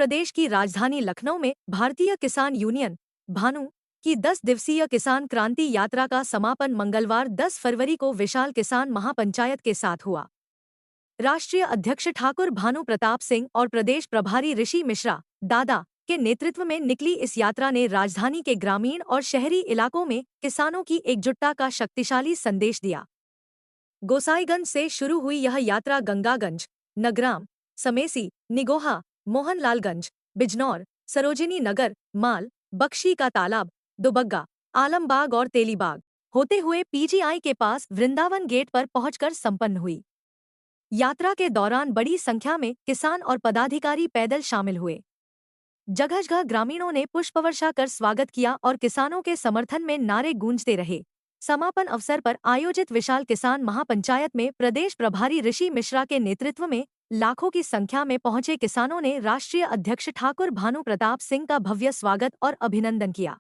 प्रदेश की राजधानी लखनऊ में भारतीय किसान यूनियन भानु की 10 दिवसीय किसान क्रांति यात्रा का समापन मंगलवार 10 फरवरी को विशाल किसान महापंचायत के साथ हुआ। राष्ट्रीय अध्यक्ष ठाकुर भानु प्रताप सिंह और प्रदेश प्रभारी ऋषि मिश्रा दादा के नेतृत्व में निकली इस यात्रा ने राजधानी के ग्रामीण और शहरी इलाकों में किसानों की एकजुटता का शक्तिशाली संदेश दिया। गोसाईगंज से शुरू हुई यह यात्रा गंगागंज, नगराम, समेसी, निगोहा, मोहनलालगंज, बिजनौर, सरोजिनी नगर, माल, बख्शी का तालाब, दुबग्गा, आलमबाग और तेलीबाग होते हुए पीजीआई के पास वृंदावन गेट पर पहुंचकर संपन्न हुई। यात्रा के दौरान बड़ी संख्या में किसान और पदाधिकारी पैदल शामिल हुए। जगह जगह ग्रामीणों ने पुष्पवर्षा कर स्वागत किया और किसानों के समर्थन में नारे गूंजते रहे। समापन अवसर पर आयोजित विशाल किसान महापंचायत में प्रदेश प्रभारी ऋषि मिश्रा के नेतृत्व में लाखों की संख्या में पहुंचे किसानों ने राष्ट्रीय अध्यक्ष ठाकुर भानु प्रताप सिंह का भव्य स्वागत और अभिनंदन किया।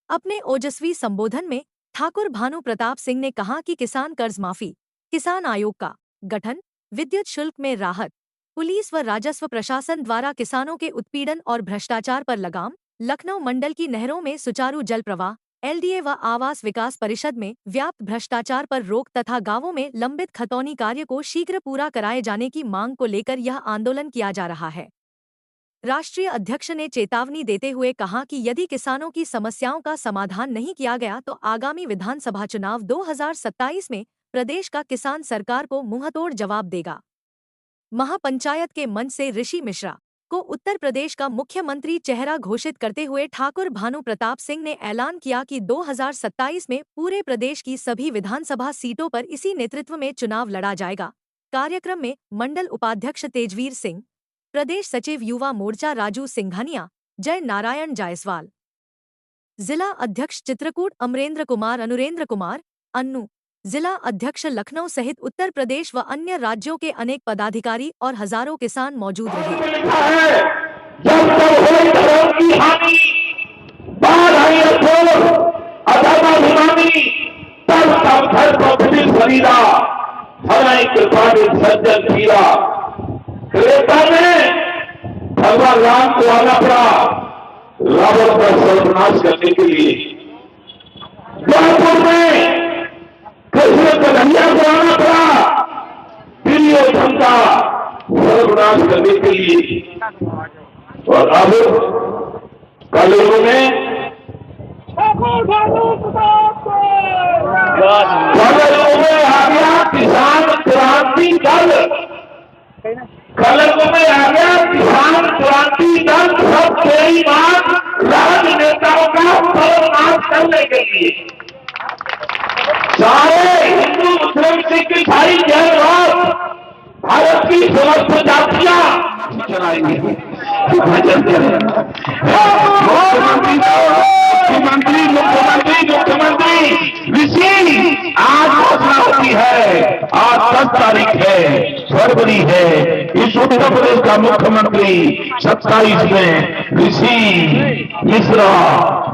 अपने ओजस्वी संबोधन में ठाकुर भानु प्रताप सिंह ने कहा कि किसान कर्ज माफी, किसान आयोग का गठन, विद्युत शुल्क में राहत, पुलिस व राजस्व प्रशासन द्वारा किसानों के उत्पीड़न और भ्रष्टाचार पर लगाम, लखनऊ मंडल की नहरों में सुचारू जल प्रवाह, एलडीए व आवास विकास परिषद में व्याप्त भ्रष्टाचार पर रोक तथा गांवों में लंबित खतौनी कार्य को शीघ्र पूरा कराए जाने की मांग को लेकर यह आंदोलन किया जा रहा है। राष्ट्रीय अध्यक्ष ने चेतावनी देते हुए कहा कि यदि किसानों की समस्याओं का समाधान नहीं किया गया तो आगामी विधानसभा चुनाव 2027 में प्रदेश का किसान सरकार को मुंहतोड़ जवाब देगा। महापंचायत के मंच से ऋषि मिश्रा को उत्तर प्रदेश का मुख्यमंत्री चेहरा घोषित करते हुए ठाकुर भानु प्रताप सिंह ने ऐलान किया कि 2027 में पूरे प्रदेश की सभी विधानसभा सीटों पर इसी नेतृत्व में चुनाव लड़ा जाएगा। कार्यक्रम में मंडल उपाध्यक्ष तेजवीर सिंह, प्रदेश सचिव युवा मोर्चा राजू सिंघानिया, जय नारायण जायसवाल, जिला अध्यक्ष चित्रकूट अमरेंद्र कुमार अन्नू, जिला अध्यक्ष लखनऊ सहित उत्तर प्रदेश व अन्य राज्यों के अनेक पदाधिकारी और हजारों किसान मौजूद रहे। भगवान राम को आना पड़ा रावण का सर्वनाश करने के लिए, जयपुर में कृष्ण कन्हैया को आना पड़ा दुर्योधन का सर्वनाश करने के लिए, और अब कलयुग में आ गया किसान क्रांति दल, कलयुग में आ गया किसान क्रांति दल सब तेरी बात राजनेताओं का सर्वनाश करने के लिए। सारे हिंदू मुस्लिम सिख ईसाई जैन और भारत की समस्त जातियां चलाएंगे, मुख्यमंत्री ऋषि आज घोषणा होती है, आज 10 तारीख है, फरवरी है, इस उत्तर प्रदेश का मुख्यमंत्री 27 में ऋषि मिश्रा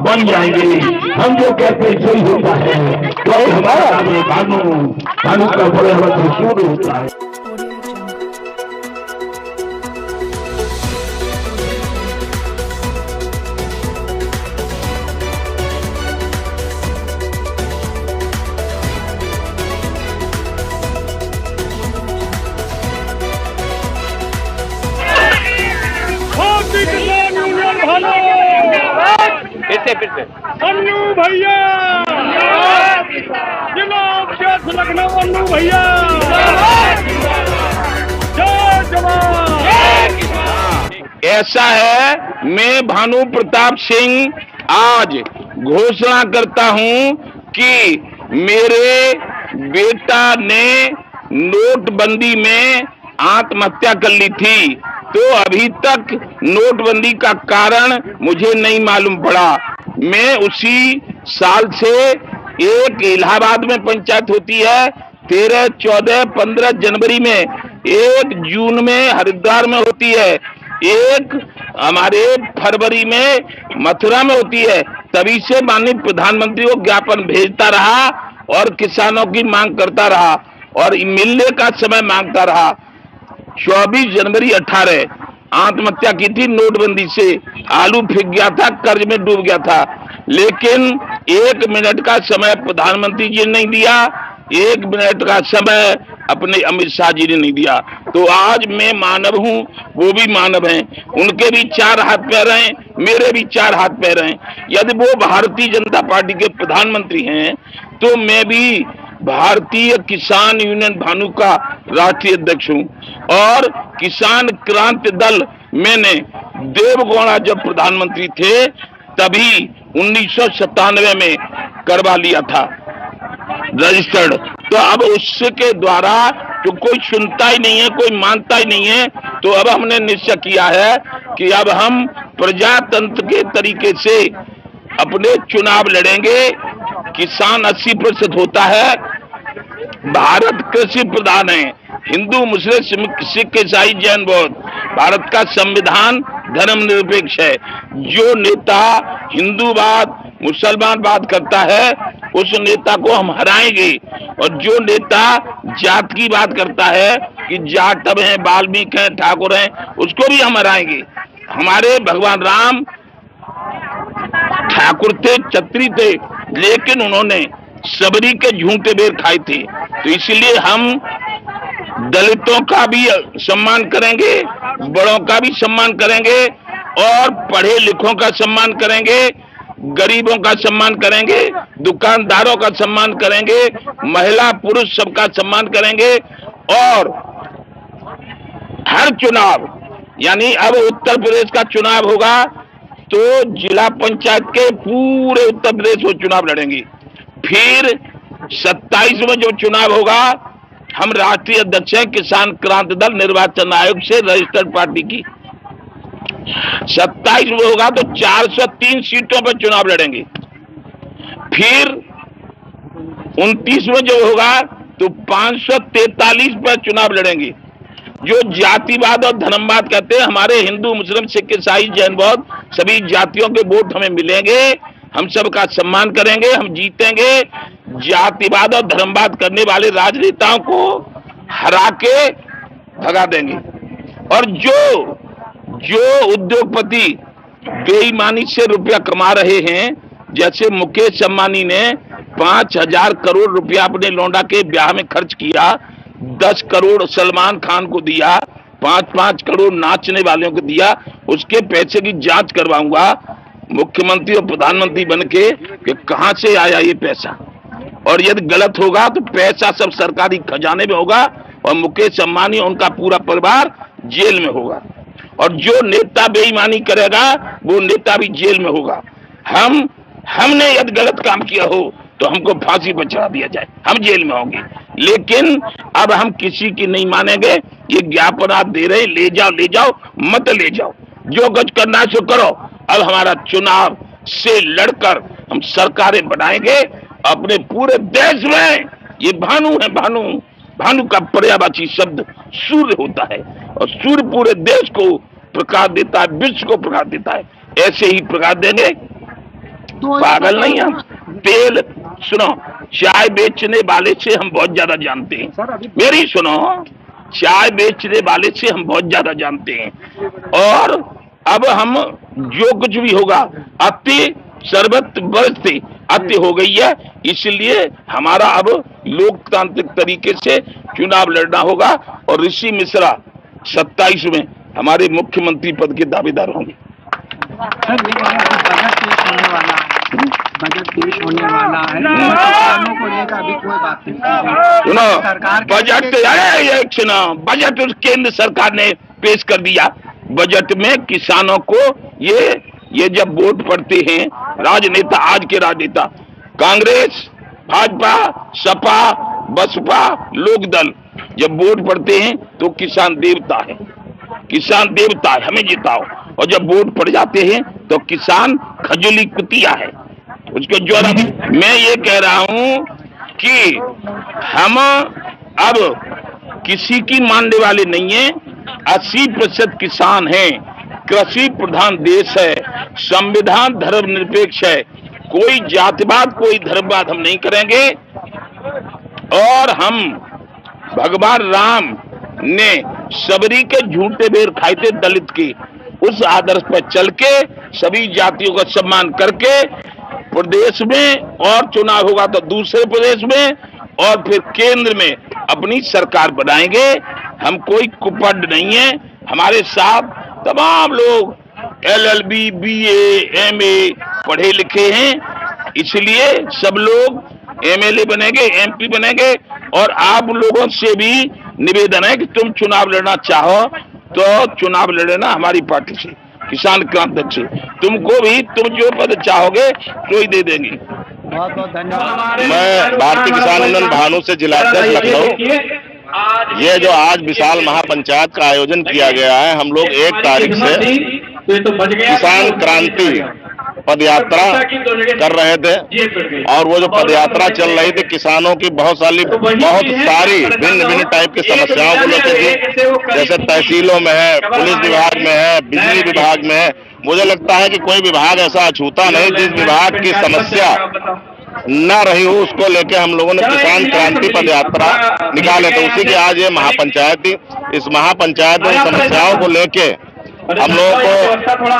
बन जाएंगे। हम जो कहते हैं सही होता है, तो हमारा भानु का बड़े बड़े शुरू होता है। अन्नू भैया जिला अध्यक्ष लखनऊ, अन्नू भैया जय जवान। ऐसा है, मैं भानु प्रताप सिंह आज घोषणा करता हूं कि मेरे बेटा ने नोटबंदी में आत्महत्या कर ली थी, तो अभी तक नोटबंदी का कारण मुझे नहीं मालूम पड़ा। मैं उसी साल से एक इलाहाबाद में पंचायत होती है, 13, 14, 15 जनवरी में, 1 जून में हरिद्वार में होती है, एक हमारे फरवरी में मथुरा में होती है। तभी से माननीय प्रधानमंत्री को ज्ञापन भेजता रहा और किसानों की मांग करता रहा और मिलने का समय मांगता रहा। 24 जनवरी 18 आत्महत्या की थी नोटबंदी से, आलू फेंक गया था, कर्ज में डूब गया था, लेकिन 1 मिनट का समय प्रधानमंत्री जी ने नहीं दिया, 1 मिनट का समय अपने अमित शाह जी ने नहीं दिया। तो आज मैं मानव हूं, वो भी मानव हैं, उनके भी 4 हाथ पैर हैं, मेरे भी 4 हाथ पैर हैं। यदि वो भारतीय जनता पार्टी के प्रधानमंत्री हैं तो मैं भी भारतीय किसान यूनियन भानु का राष्ट्रीय अध्यक्ष हूं, और किसान क्रांति दल मैंने देवगौड़ा जब प्रधानमंत्री थे तभी 1997 में करवा लिया था रजिस्टर्ड। तो अब उसके द्वारा तो कोई सुनता ही नहीं है, कोई मानता ही नहीं है, तो अब हमने निश्चय किया है कि अब हम प्रजातंत्र के तरीके से अपने चुनाव लड़ेंगे। किसान 80% होता है, भारत कृषि प्रधान है, हिंदू मुस्लिम सिख ईसाई जैन बौद्ध, भारत का संविधान धर्मनिरपेक्ष है। जो नेता हिंदूवाद मुसलमानवाद करता है उस नेता को हम हराएंगे, और जो नेता जात की बात करता है कि जाटव हैं, वाल्मीकि हैं, ठाकुर हैं, उसको भी हम हराएंगे। हमारे भगवान राम ठाकुर थे, क्षत्रिय थे, लेकिन उन्होंने सबरी के झूठे बेर खाए थे। तो इसलिए हम दलितों का भी सम्मान करेंगे, बड़ों का भी सम्मान करेंगे, और पढ़े लिखों का सम्मान करेंगे, गरीबों का सम्मान करेंगे, दुकानदारों का सम्मान करेंगे, महिला पुरुष सबका सम्मान करेंगे। और हर चुनाव, यानी अब उत्तर प्रदेश का चुनाव होगा तो जिला पंचायत के पूरे उत्तर प्रदेश वो चुनाव लड़ेंगे। फिर 27 में जो चुनाव होगा, हम राष्ट्रीय अध्यक्ष हैं किसान क्रांति दल निर्वाचन आयोग से रजिस्टर्ड पार्टी की, 27 में होगा तो 403 सीटों पर चुनाव लड़ेंगे। फिर 29 में जो होगा तो 543 पर चुनाव लड़ेंगे। जो जातिवाद और धर्मवाद कहते हैं, हमारे हिंदू मुस्लिम सिख ईसाई जैन बौद्ध सभी जातियों के वोट हमें मिलेंगे, हम सबका सम्मान करेंगे, हम जीतेंगे। जातिवाद और धर्मवाद करने वाले राजनेताओं को हरा के भगा देंगे। और जो उद्योगपति बेईमानी से रुपया कमा रहे हैं, जैसे मुकेश अंबानी ने 5,000 करोड़ रुपया अपने लौंडा के ब्याह में खर्च किया, 10 करोड़ सलमान खान को दिया, 5-5 करोड़ नाचने वालों को दिया, उसके पैसे की जांच करवाऊंगा मुख्यमंत्री और प्रधानमंत्री बनके कि कहां से आया ये पैसा। और यदि गलत होगा तो पैसा सब सरकारी खजाने में होगा और मुकेश अंबानी और उनका पूरा परिवार जेल में होगा। और जो नेता बेईमानी करेगा वो नेता भी जेल में होगा। हमने यदि गलत काम किया हो तो हमको फांसी पर चढ़ा दिया जाए, हम जेल में होंगे। लेकिन अब हम किसी की नहीं मानेंगे। ये ज्ञापन आप दे रहे, ले जाओ, मत ले जाओ, जो कुछ करना है सो करो। अब हमारा चुनाव से लड़कर हम सरकारें बनाएंगे अपने पूरे देश में। ये भानु है, भानु का पर्यायवाची शब्द सूर्य होता है, और सूर्य पूरे देश को प्रकाश देता है, विश्व को प्रकाश देता है। ऐसे ही प्रकाश देंगे, पागल नहीं हम। तेल सुनो, चाय बेचने वाले से हम बहुत ज्यादा जानते हैं। मेरी सुनो, चाय बेचने वाले से हम बहुत ज्यादा जानते हैं। और अब हम जो कुछ भी होगा, अति सर्वत्र बरसते अति हो गई है, इसलिए हमारा अब लोकतांत्रिक तरीके से चुनाव लड़ना होगा। और ऋषि मिश्रा 27 में हमारे मुख्यमंत्री पद के दावेदार होंगे। बजट पेश होने वाला है, किसानों को लेकर अभी कोई बात नहीं। सुनो, बजट केंद्र सरकार ने पेश कर दिया। बजट में किसानों को ये जब वोट पड़ते हैं, राजनेता, आज के राजनेता कांग्रेस, भाजपा, सपा, बसपा, लोकदल, जब वोट पड़ते हैं तो किसान देवता है, किसान देवता है, हमें जिताओ। और जब वोट पड़ जाते हैं तो किसान खजूली कुतिया है, उसको जो। मैं ये कह रहा हूं कि हम अब किसी की मानने वाले नहीं है। 80% किसान हैं, कृषि प्रधान देश है, संविधान धर्मनिरपेक्ष है, कोई जातिवाद कोई धर्मवाद हम नहीं करेंगे। और हम भगवान राम ने सबरी के झूठे बेर खाए थे दलित की, उस आदर्श पर चल के सभी जातियों का सम्मान करके प्रदेश में और चुनाव होगा तो दूसरे प्रदेश में और फिर केंद्र में अपनी सरकार बनाएंगे। हम कोई कुपड़ नहीं है, हमारे साथ तमाम लोग LLB, BA, MA पढ़े लिखे हैं, इसलिए सब लोग MLA बनेंगे, MP बनेंगे। और आप लोगों से भी निवेदन है कि तुम चुनाव लड़ना चाहो तो चुनाव लड़ना हमारी पार्टी से, किसान क्रांति से। तुमको भी तुम जो पद चाहोगे तो ही दे देंगे। बहुत बहुत धन्यवाद। मैं भारतीय किसान यूनियन भानु से जिलाध्यक्ष लखनऊ। ये जो आज विशाल महापंचायत का आयोजन किया गया है, हम लोग 1 तारीख से किसान क्रांति पदयात्रा कर रहे थे और वो जो पदयात्रा चल रही थी किसानों की बहुत सारी भिन्न भिन्न टाइप की समस्याओं को लेकर थी, जैसे तहसीलों में है, पुलिस विभाग में है, बिजली विभाग में है। मुझे लगता है कि कोई विभाग ऐसा अछूता नहीं जिस विभाग की समस्या न रही हो, उसको लेके हम लोगों ने किसान क्रांति पदयात्रा निकाले। तो उसी की आज ये महापंचायत थी। इस महापंचायत में समस्याओं को लेके हम लोगों को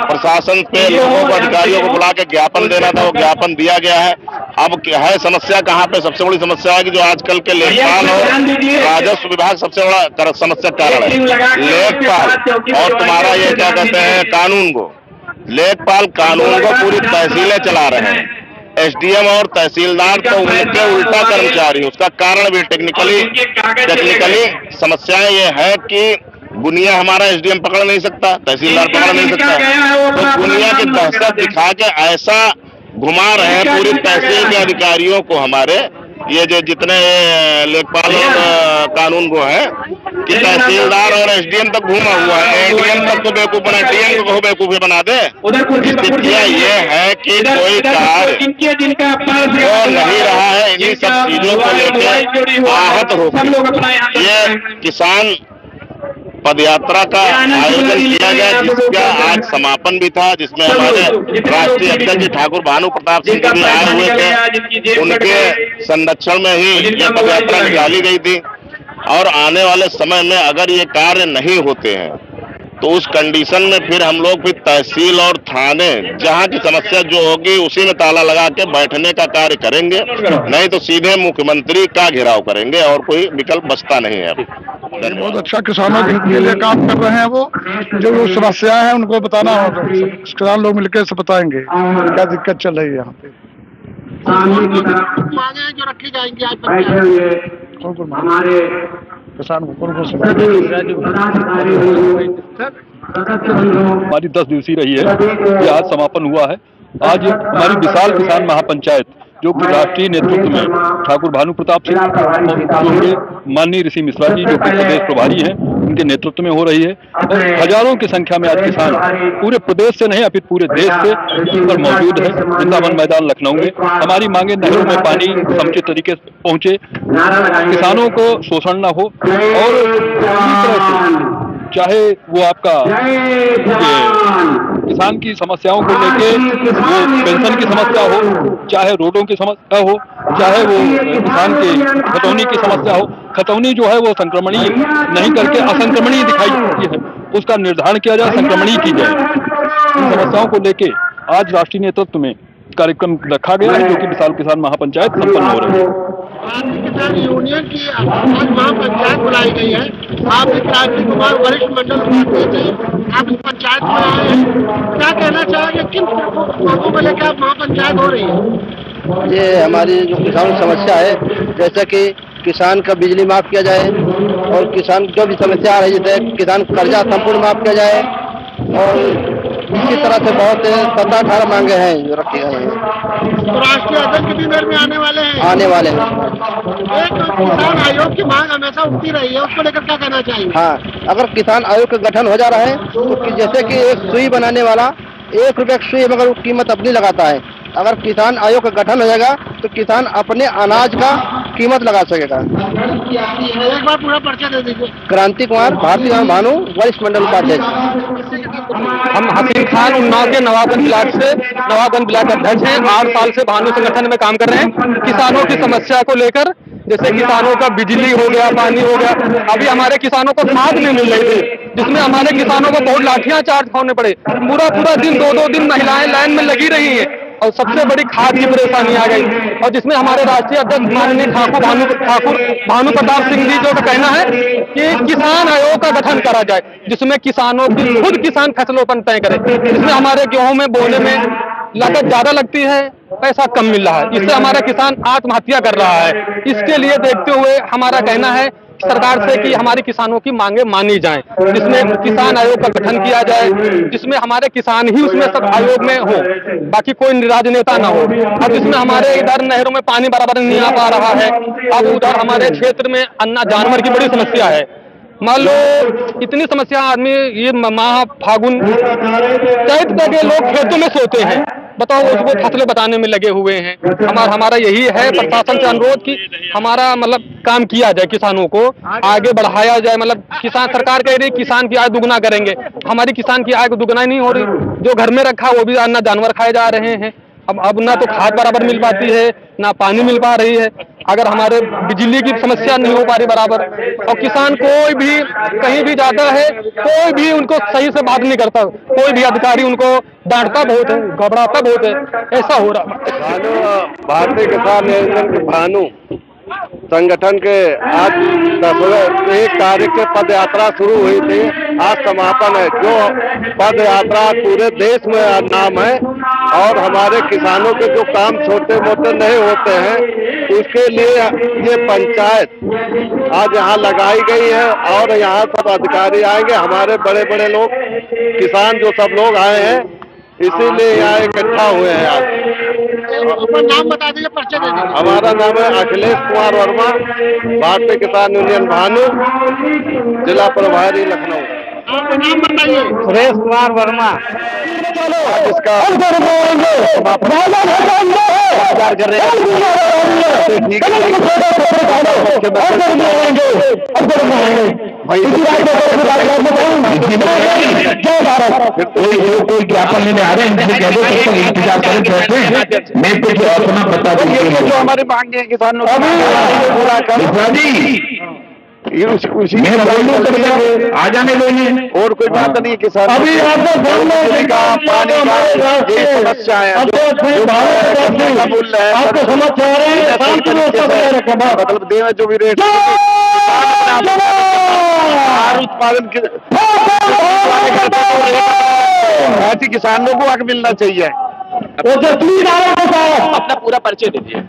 प्रशासन पे लोगों को, अधिकारियों को बुला के ज्ञापन देना था, वो ज्ञापन दिया गया है। अब है समस्या कहाँ पे? सबसे बड़ी समस्या है कि जो आजकल के लेखपाल और राजस्व विभाग सबसे बड़ा समस्या कारण है लेखपाल। और तुम्हारा ये क्या कहते हैं, कानून को, लेखपाल कानून को पूरी तहसीलें चला रहे हैं। SDM और तहसीलदार तो उनके उल्टा कर्मचारी। उसका कारण भी टेक्निकली समस्याएं ये है कि बुनिया हमारा SDM पकड़ नहीं सकता, तहसीलदार पकड़ नहीं सकता, तो बुनिया की दहशत दिखा के ऐसा घुमा रहे हैं पूरी तहसील के अधिकारियों को, हमारे ये जो जितने लेखपाल और कानून को है कि तहसीलदार और SDM तक घूमा हुआ है। ADM तक तो बेवकूफ बना, DM को बेवकूफी बना दे। स्थितियाँ ये है कि कोई कार्य हो नहीं रहा है, इन्हीं सब चीजों को लेकर आहत होकर ये किसान पदयात्रा का आयोजन किया गया, जिसका आज समापन भी था, जिसमें हमारे राष्ट्रीय अध्यक्ष ठाकुर भानु प्रताप सिंह भी आए हुए थे। उनके संरक्षण में ही ये पदयात्रा निकाली गई थी। और आने वाले समय में अगर ये कार्य नहीं होते हैं तो उस कंडीशन में फिर हम लोग फिर तहसील और थाने, जहाँ की समस्या जो होगी उसी में ताला लगा के बैठने का कार्य करेंगे, नहीं तो सीधे मुख्यमंत्री का घेराव करेंगे और कोई विकल्प बचता नहीं है। बहुत अच्छा किसानों के लिए काम कर रहे हैं। वो जो समस्याएं हैं उनको बताना होगा, किसान लोग मिलकर से बताएंगे क्या दिक्कत चल रही है यहाँ पे। मांगे जो रखी जाएंगी आज हमारे किसान हमारी 10 दिवसीय रही है, ये आज समापन हुआ है। आज हमारी विशाल किसान महापंचायत जो कि राष्ट्रीय नेतृत्व में ठाकुर भानु प्रताप सिंह जो कि माननीय ऋषि मिश्रा जी जो कि प्रदेश प्रभारी हैं, उनके नेतृत्व में हो रही है। और हजारों की संख्या में आज किसान पूरे प्रदेश से नहीं, अभी पूरे देश से पर मौजूद है वृंदावन मैदान लखनऊ में। हमारी मांगे नहरों में पानी समुचित तरीके से पहुंचे, किसानों को शोषण न हो, और इसी तरह से चाहे वो आपका किसान की समस्याओं को लेके वो पेंशन की समस्या हो, चाहे रोडों की समस्या हो, चाहे वो किसान के खतौनी की समस्या हो। खतौनी जो है वो संक्रमणीय नहीं करके असंक्रमणीय दिखाई देती है, उसका निर्धारण किया जाए, संक्रमणीय की जाए। इन समस्याओं को लेके आज राष्ट्रीय नेतृत्व में कार्यक्रम रखा गया है, जो कि विशाल किसान महापंचायत संपन्न हो रही है। भारतीय किसान यूनियन की आज महापंचायत बुलाई गई है। आप क्रांति कुमार वरिष्ठ मंडल उपाध्यक्ष थे, आप इस पंचायत में आए हैं, क्या कहना चाहेंगे, किन मांगों को लेकर आप महापंचायत हो रही है? ये हमारी जो किसान समस्या है, जैसे कि किसान का बिजली माफ किया जाए और किसान जो भी समस्या आ रही है, जैसे किसान कर्जा संपूर्ण माफ किया जाए, और इसी तरह से बहुत 17-18 मांगे हैं जो रखी गई हैं। तो राष्ट्रीय अध्यक्ष भी मेयर में आने वाले हैं? आने वाले हैं। एक किसान आयोग की मांग हमेशा उठती रही है, उसको लेकर क्या कहना चाहिए? हाँ, अगर किसान आयोग का गठन हो जा रहा है तो जैसे कि एक सुई बनाने वाला 1 रुपये की सुई मगर कीमत अपनी लगाता है, अगर किसान आयोग का गठन हो जाएगा तो किसान अपने अनाज का कीमत लगा सकेगा। एक बार पूरा पर्चा दे दीजिए। क्रांति कुमार भारतीय किसान भानु वरिष्ठ मंडल उपाध्यक्ष। हम हसीन खान उन्नाव के नवाबगंज ब्लॉक अध्यक्ष हैं। 8 साल से भानु संगठन में काम कर रहे हैं। किसानों की समस्या को लेकर जैसे किसानों का बिजली हो गया, पानी हो गया। अभी हमारे किसानों को खाद नहीं मिल रही थी, जिसमें हमारे किसानों को बहुत लाठियां चार्ज खाने पड़े। पूरा दिन 2-2 दिन महिलाएं लाइन में लगी रही हैं और सबसे बड़ी खाद की परेशानी आ गई। और जिसमें हमारे राष्ट्रीय अध्यक्ष माननीय ठाकुर भानु प्रताप सिंह जी जो का कहना है कि किसान आयोग का गठन करा जाए, जिसमें किसानों की खुद किसान फसलोपन तय करे, जिसमें हमारे गेहूं में बोने में लागत ज्यादा लगती है, पैसा कम मिल रहा है, इससे हमारा किसान आत्महत्या कर रहा है। इसके लिए देखते हुए हमारा कहना है सरकार से कि हमारे किसानों की मांगे मानी जाएं, जिसमें किसान आयोग का गठन किया जाए, जिसमें हमारे किसान ही उसमें सब आयोग में हो, बाकी कोई राजनेता ना हो। अब इसमें हमारे इधर नहरों में पानी बराबर नहीं आ पा रहा है। अब उधर हमारे क्षेत्र में अन्ना जानवर की बड़ी समस्या है। मान लो इतनी समस्या, आदमी ये माह फागुन चैत तक लोग खेतों में सोते हैं, बताओ उसको फसलें बताने में लगे हुए हैं। हमारा यही है प्रशासन से अनुरोध कि हमारा मतलब काम किया जाए, किसानों को आगे बढ़ाया जाए। मतलब किसान, सरकार कह रही है किसान की आय दुगना करेंगे, हमारी किसान की आय दुगना नहीं हो रही। जो घर में रखा वो भी अन्ना जानवर खाए जा रहे हैं। अब ना तो खाद बराबर मिल पाती है, ना पानी मिल पा रही है। अगर हमारे बिजली की समस्या नहीं हो पा रही बराबर, और किसान कोई भी कहीं भी जाता है, कोई भी उनको सही से बात नहीं करता, कोई भी अधिकारी उनको डांटता बहुत है, घबराता बहुत है, ऐसा हो रहा। भारतीय किसान यूनियन भानु संगठन के आज 10वें तारीख से पद यात्रा शुरू हुई थी, आज समापन है। जो पद यात्रा पूरे देश में नाम है, और हमारे किसानों के जो काम छोटे मोटे नहीं होते हैं, उसके लिए ये पंचायत आज यहाँ लगाई गई है। और यहाँ सब अधिकारी आएंगे, हमारे बड़े बड़े लोग, किसान जो सब लोग आए हैं, इसीलिए यहाँ इकट्ठा हुए हैं। आज अपना नाम बता दीजिए, परिचय दे दीजिए। हमारा नाम है अखिलेश कुमार वर्मा, भारतीय किसान यूनियन भानु, जिला प्रभारी लखनऊ। आपका नाम बताइए। सुरेश कुमार वर्मा। इसका कर रहे कोई ज्ञापन लेने आ रहे हैं, इंतजार करें, मैं कुछ अपना बता दूंगी जो हमारी मांगे हैं किसानों आ जाने देंगे, और कोई बात नहीं। किसान अभी पानी का समस्या है, आपको समझ आ रहे हैं, मतलब देना जो भी रेट उत्पादन ऐसी किसानों को हक मिलना चाहिए। अपना पूरा परिचय दीजिए।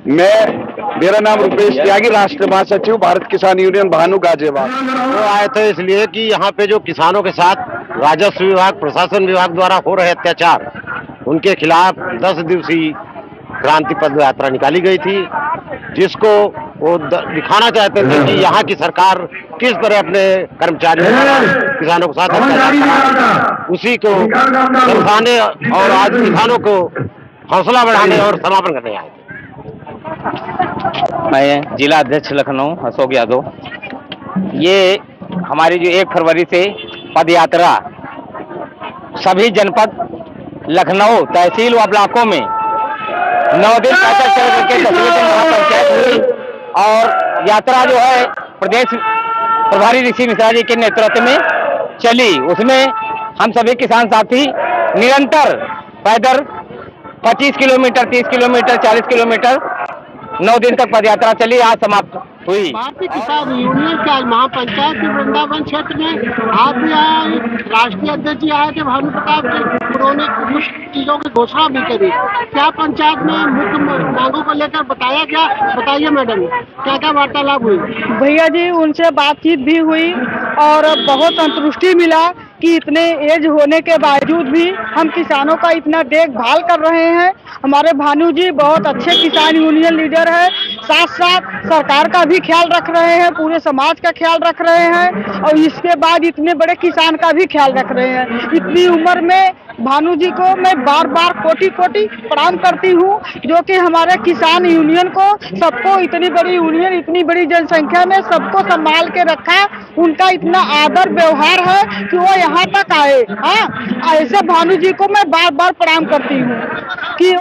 मेरा नाम रुपेश त्यागी, राष्ट्रीय महासचिव, भारत किसान यूनियन भानु, गाजियाबाद। वो आए थे इसलिए कि यहाँ पे जो किसानों के साथ राजस्व विभाग, प्रशासन विभाग द्वारा हो रहे अत्याचार, उनके खिलाफ 10 दिवसीय क्रांति पद यात्रा निकाली गई थी, जिसको वो दिखाना चाहते थे कि यहाँ की सरकार किस तरह अपने कर्मचारियों किसानों के साथ अत्याचार कर रहा है। उसी को दर्शाने और आज किसानों को हौसला बढ़ाने और समापन करने आए थे। मैं जिला अध्यक्ष लखनऊ अशोक यादव। ये हमारी जो 1 फरवरी से पद यात्रा सभी जनपद लखनऊ तहसील व ब्लॉकों में 9 दिन पैदल चल करके 10वें दिन महापंचायत हुई, और यात्रा जो है प्रदेश प्रभारी ऋषि मिश्रा जी के नेतृत्व में चली। उसमें हम सभी किसान साथी निरंतर पैदल 25 किलोमीटर, 30 किलोमीटर, 40 किलोमीटर 9 दिन तक पदयात्रा चली, आज समाप्त हुई। भारतीय किसान यूनियन के आज महापंचायत के वृंदावन क्षेत्र में आप यहाँ राष्ट्रीय अध्यक्ष जी आए थे भानु प्रताप जी, उन्होंने कुछ चीजों की घोषणा भी करी। क्या पंचायत में मुख्य मांगों को लेकर बताया गया? बताइए मैडम, क्या क्या वार्तालाप हुई? भैया जी, उनसे बातचीत भी हुई और बहुत संतुष्टि मिला कि इतने एज होने के बावजूद भी हम किसानों का इतना देखभाल कर रहे हैं। हमारे भानु जी बहुत अच्छे किसान यूनियन लीडर है, साथ साथ सरकार का भी ख्याल रख रहे हैं, पूरे समाज का ख्याल रख रहे हैं, और इसके बाद इतने बड़े किसान का भी ख्याल रख रहे हैं। इतनी उम्र में भानु जी को मैं बार बार कोटि कोटि प्रणाम करती हूँ, जो कि हमारे किसान यूनियन को, सबको, इतनी बड़ी यूनियन, इतनी बड़ी जनसंख्या में सबको संभाल के रखा। उनका इतना आदर व्यवहार है कि वो यहाँ तक आए। हाँ, ऐसे भानु जी को मैं बार बार प्रणाम करती हूँ कि